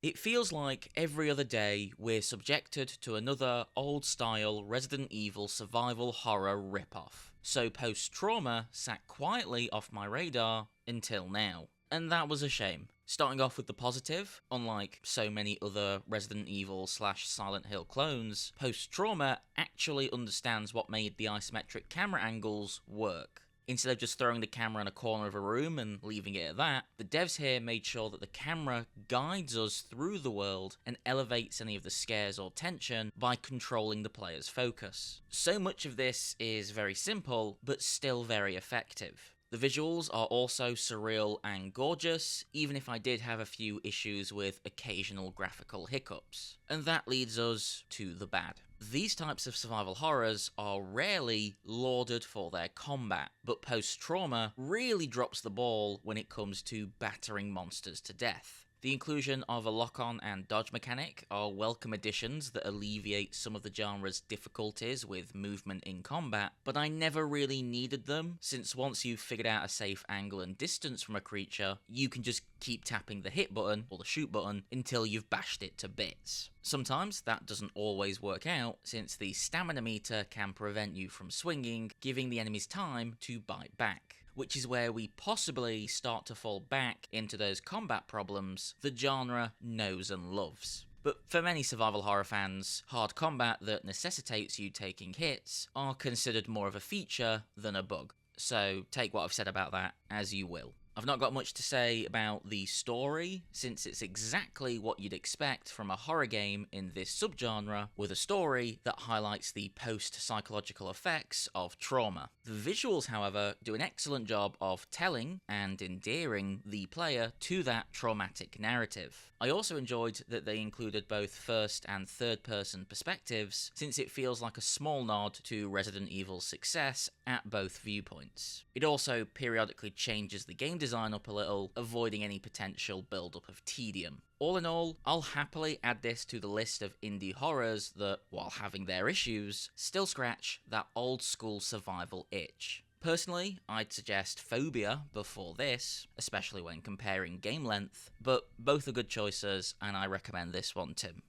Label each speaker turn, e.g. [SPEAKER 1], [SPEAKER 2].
[SPEAKER 1] It feels like every other day we're subjected to another old-style Resident Evil survival horror ripoff. So post-trauma sat quietly off my radar until now. And that was a shame. Starting off with the positive, unlike so many other Resident Evil / Silent Hill clones, post-trauma actually understands what made the isometric camera angles work. Instead of just throwing the camera in a corner of a room and leaving it at that, the devs here made sure that the camera guides us through the world and elevates any of the scares or tension by controlling the player's focus. So much of this is very simple, but still very effective. The visuals are also surreal and gorgeous, even if I did have a few issues with occasional graphical hiccups. And that leads us to the bad. These types of survival horrors are rarely lauded for their combat, but post-trauma really drops the ball when it comes to battering monsters to death. The inclusion of a lock-on and dodge mechanic are welcome additions that alleviate some of the genre's difficulties with movement in combat, but I never really needed them, since once you've figured out a safe angle and distance from a creature, you can just keep tapping the hit button, or the shoot button, until you've bashed it to bits. Sometimes that doesn't always work out, since the stamina meter can prevent you from swinging, giving the enemies time to bite back. Which is where we possibly start to fall back into those combat problems the genre knows and loves. But for many survival horror fans, hard combat that necessitates you taking hits are considered more of a feature than a bug. So take what I've said about that as you will. I've not got much to say about the story, since it's exactly what you'd expect from a horror game in this subgenre, with a story that highlights the post-psychological effects of trauma. The visuals, however, do an excellent job of telling and endearing the player to that traumatic narrative. I also enjoyed that they included both first and third person perspectives, since it feels like a small nod to Resident Evil's success at both viewpoints. It also periodically changes the game design up a little, avoiding any potential build-up of tedium. All in all, I'll happily add this to the list of indie horrors that, while having their issues, still scratch that old-school survival itch. Personally, I'd suggest Phobia before this, especially when comparing game length, but both are good choices, and I recommend this one, Tim.